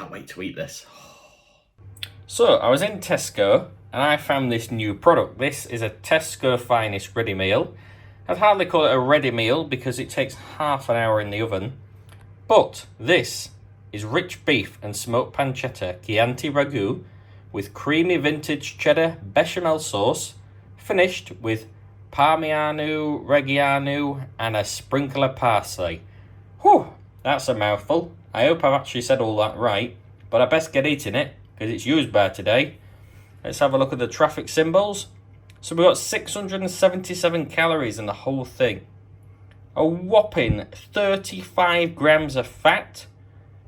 can't wait to eat this. So, I was in Tesco and I found this new product. This is a Tesco Finest ready meal. I'd hardly call it a ready meal because it takes half an hour in the oven. But this is rich beef and smoked pancetta Chianti ragu with creamy vintage cheddar bechamel sauce, finished with Parmigiano Reggiano and a sprinkle of parsley. Whew, that's a mouthful. I hope I've actually said all that right, but I best get eating it because it's used by today. Let's have a look at the traffic symbols. So we've got 677 calories in the whole thing. A whopping 35 grams of fat,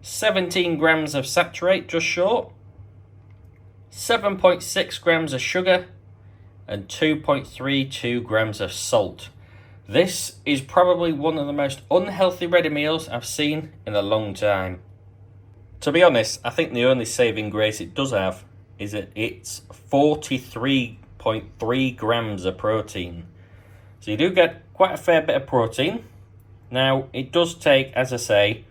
17 grams of saturate, just short, 7.6 grams of sugar, and 2.32 grams of salt. This is probably one of the most unhealthy ready meals I've seen in a long time. To be honest, I think the only saving grace it does have is that it's 43.3 grams of protein. So you do get quite a fair bit of protein. Now, it does take, as I say,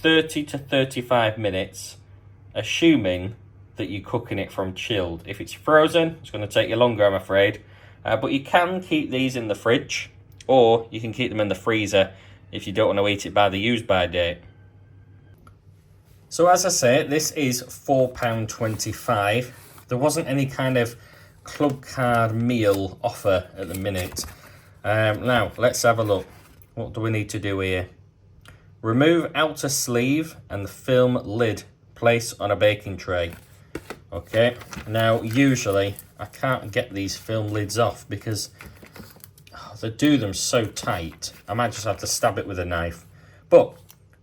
30 to 35 minutes, assuming that you're cooking it from chilled. If it's frozen, it's going to take you longer, I'm afraid. But you can keep these in the fridge, or you can keep them in the freezer if you don't want to eat it by the use-by date. So as I say, this is £4.25. There wasn't any kind of club card meal offer at the minute. Now, let's have a look. What do we need to do here? Remove outer sleeve and the film lid. Place on a baking tray. Okay, now usually I can't get these film lids off because they do them so tight. I might just have to stab it with a knife. But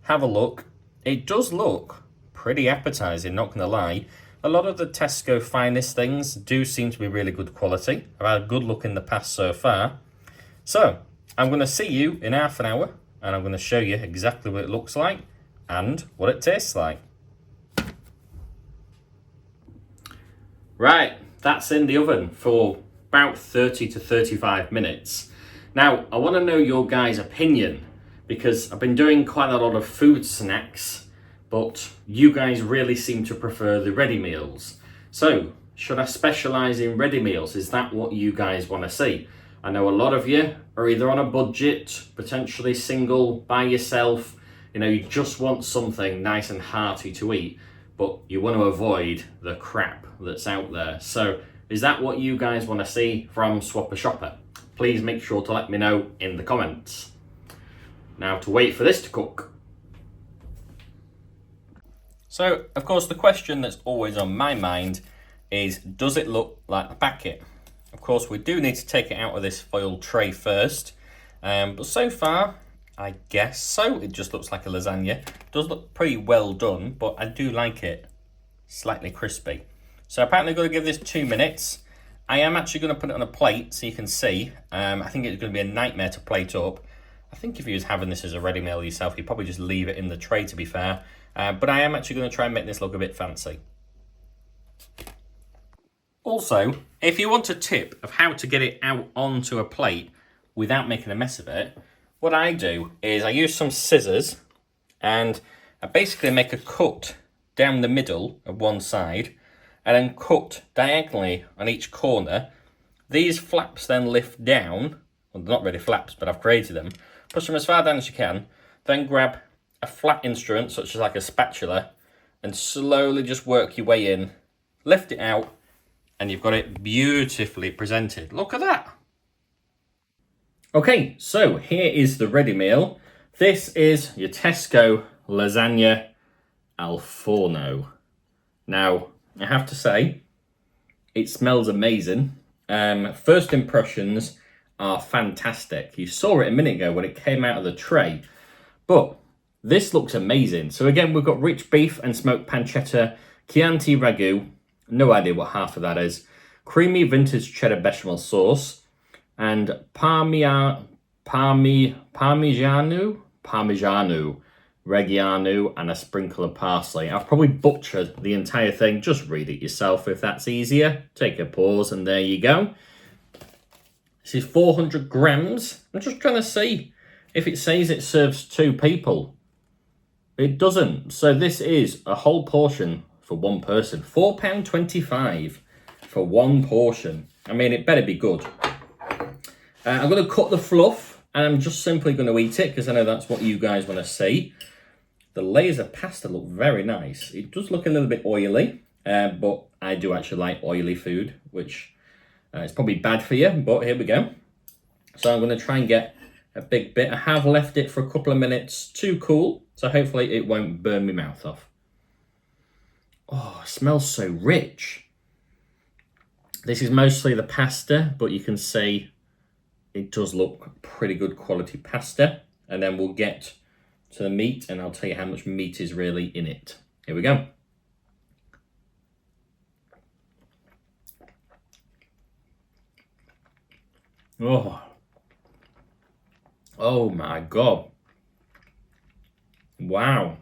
have a look. It does look pretty appetizing, not gonna lie. A lot of the Tesco Finest things do seem to be really good quality. I've had a good look in the past so far. So I'm gonna see you in half an hour and I'm gonna show you exactly what it looks like and what it tastes like. Right, that's in the oven for about 30 to 35 minutes. Now, I want to know your guys' opinion because I've been doing quite a lot of food snacks, but you guys really seem to prefer the ready meals. So, should I specialise in ready meals? Is that what you guys want to see? I know a lot of you are either on a budget, potentially single, by yourself. You know, you just want something nice and hearty to eat, but you want to avoid the crap that's out there. So is that what you guys want to see from Swapper Shopper? Please make sure to let me know in the comments. Now to wait for this to cook. So, of course, the question that's always on my mind is, does it look like the packet? Of course, we do need to take it out of this foil tray first. But so far, I guess so. It just looks like a lasagna. It does look pretty well done, but I do like it slightly crispy. So apparently I'm going to give this 2 minutes. I am actually going to put it on a plate so you can see. I think it's going to be a nightmare to plate up. I think if you was having this as a ready meal yourself, you'd probably just leave it in the tray, to be fair. But I am actually going to try and make this look a bit fancy. Also, if you want a tip of how to get it out onto a plate without making a mess of it, what I do is I use some scissors and I basically make a cut down the middle of one side and then cut diagonally on each corner. These flaps then lift down. Well, they're not really flaps, but I've created them. Push them as far down as you can. Then grab a flat instrument, such as like a spatula, and slowly just work your way in. Lift it out, and you've got it beautifully presented. Look at that. Okay, so here is the ready meal. This is your Tesco Lasagne Al Forno. Now, I have to say, it smells amazing. First impressions are fantastic. You saw it a minute ago when it came out of the tray, but this looks amazing. So again, we've got rich beef and smoked pancetta, Chianti ragu, no idea what half of that is, creamy vintage cheddar bechamel sauce, and Parmigiano Reggiano, and a sprinkle of parsley. I've probably butchered the entire thing. Just read it yourself if that's easier. Take a pause and there you go. This is 400 grams. I'm just trying to see if it says it serves 2 people. It doesn't. So this is a whole portion for one person. £4.25 for one portion. I mean, it better be good. I'm going to cut the fluff, and I'm just simply going to eat it, because I know that's what you guys want to see. The layers of pasta look very nice. It does look a little bit oily, but I do actually like oily food, which is probably bad for you, but here we go. So I'm going to try and get a big bit. I have left it for a couple of minutes to cool, so hopefully it won't burn my mouth off. Oh, it smells so rich. This is mostly the pasta, but you can see it does look pretty good quality pasta. And then we'll get to the meat, and I'll tell you how much meat is really in it. Here we go. Oh my God. Wow.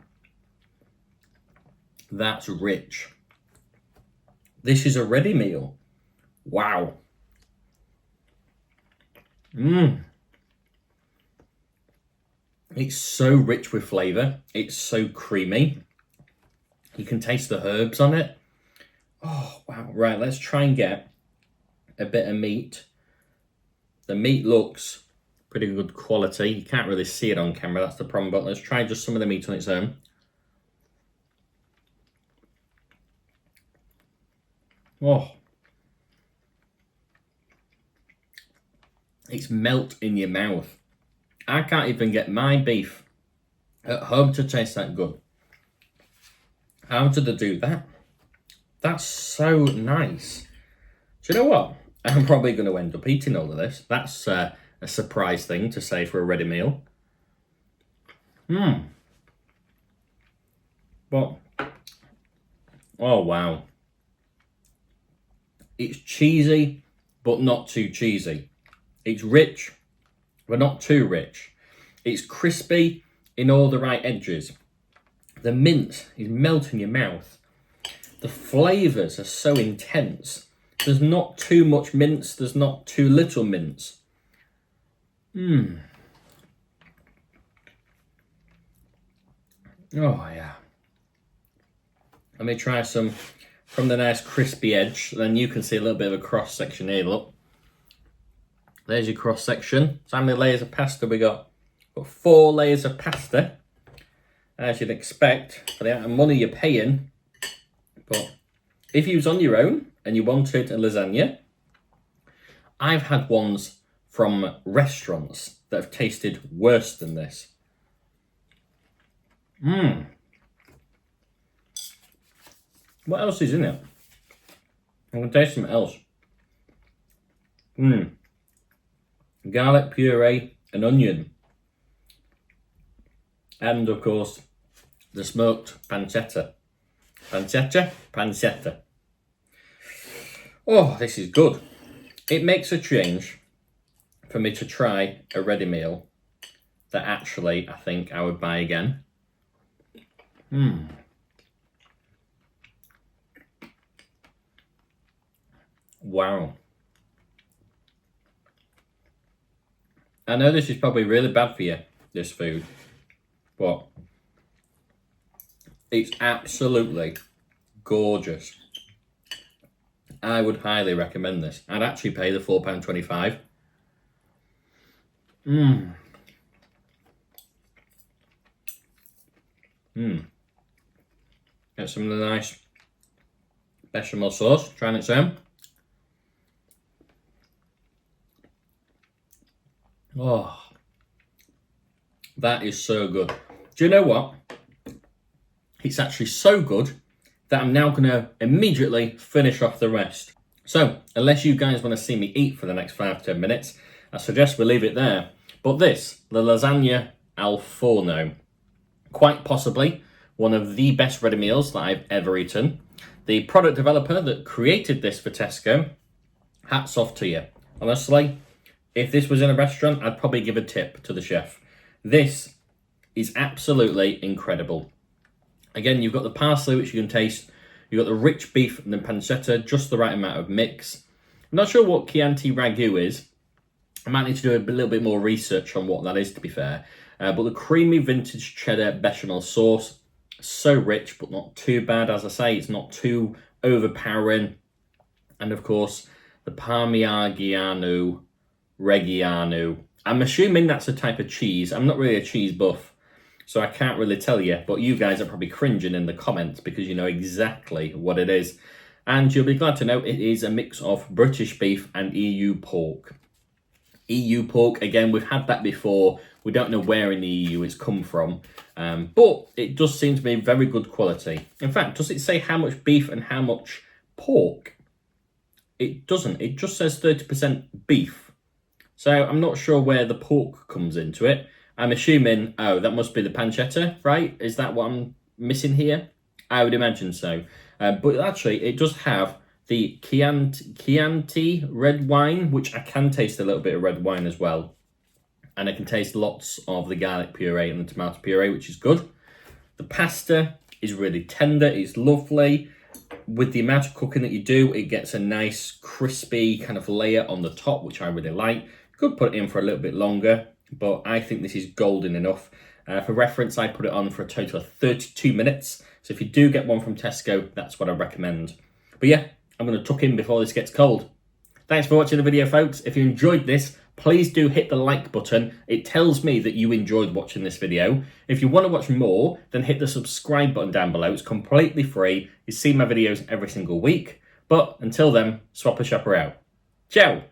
That's rich. This is a ready meal. Wow. It's so rich with flavour. It's so creamy. You can taste the herbs on it. Oh, wow. Right, let's try and get a bit of meat. The meat looks pretty good quality. You can't really see it on camera, that's the problem. But let's try just some of the meat on its own. Oh. It's melt in your mouth. I can't even get my beef at home to taste that good. How did they do that? That's so nice. Do you know what? I'm probably going to end up eating all of this. That's a surprise thing to say for a ready meal. But, oh wow. It's cheesy, but not too cheesy. It's rich, but not too rich. It's crispy in all the right edges. The mint is melting your mouth. The flavours are so intense. There's not too much mince, there's not too little mince. Oh yeah. Let me try some from the nice crispy edge. Then you can see a little bit of a cross section here, look. There's your cross section. So how many layers of pasta we got? We've got 4 layers of pasta. As you'd expect, for the amount of money you're paying. But if you was on your own and you wanted a lasagna, I've had ones from restaurants that have tasted worse than this. What else is in it? I'm going to taste something else. Garlic puree and onion. And of course, the smoked pancetta. Pancetta. Oh, this is good. It makes a change for me to try a ready meal that actually I think I would buy again. Wow. I know this is probably really bad for you, this food, but it's absolutely gorgeous. I would highly recommend this. I'd actually pay the £4.25. Get some of the nice bechamel sauce, trying its own. Oh, that is so good. Do you know what? It's actually so good that I'm now going to immediately finish off the rest. So, unless you guys want to see me eat for the next 5-10 minutes, I suggest we leave it there. But this, the Lasagne Al Forno, quite possibly one of the best ready meals that I've ever eaten. The product developer that created this for Tesco, hats off to you. Honestly, if this was in a restaurant, I'd probably give a tip to the chef. This is absolutely incredible. Again, you've got the parsley, which you can taste. You've got the rich beef and the pancetta, just the right amount of mix. I'm not sure what Chianti Ragu is. I might need to do a little bit more research on what that is, to be fair. But the creamy vintage cheddar bechamel sauce, so rich, but not too bad. As I say, it's not too overpowering. And of course, the Parmigiano Reggiano. I'm assuming that's a type of cheese. I'm not really a cheese buff, so I can't really tell you. But you guys are probably cringing in the comments because you know exactly what it is. And you'll be glad to know it is a mix of British beef and EU pork. EU pork, again, we've had that before. We don't know where in the EU it's come from, but it does seem to be very good quality. In fact, does it say how much beef and how much pork? It doesn't. It just says 30% beef. So I'm not sure where the pork comes into it. I'm assuming, oh, that must be the pancetta, right? Is that what I'm missing here? I would imagine so. But actually, it does have the Chianti red wine, which I can taste a little bit of red wine as well. And I can taste lots of the garlic puree and the tomato puree, which is good. The pasta is really tender. It's lovely. With the amount of cooking that you do, it gets a nice crispy kind of layer on the top, which I really like. Could put it in for a little bit longer, but I think this is golden enough. For reference, I put it on for a total of 32 minutes. So if you do get one from Tesco, that's what I recommend. But yeah, I'm going to tuck in before this gets cold. Thanks for watching the video, folks. If you enjoyed this, please do hit the like button. It tells me that you enjoyed watching this video. If you want to watch more, then hit the subscribe button down below. It's completely free. You see my videos every single week. But until then, Swapper Shopper out. Ciao!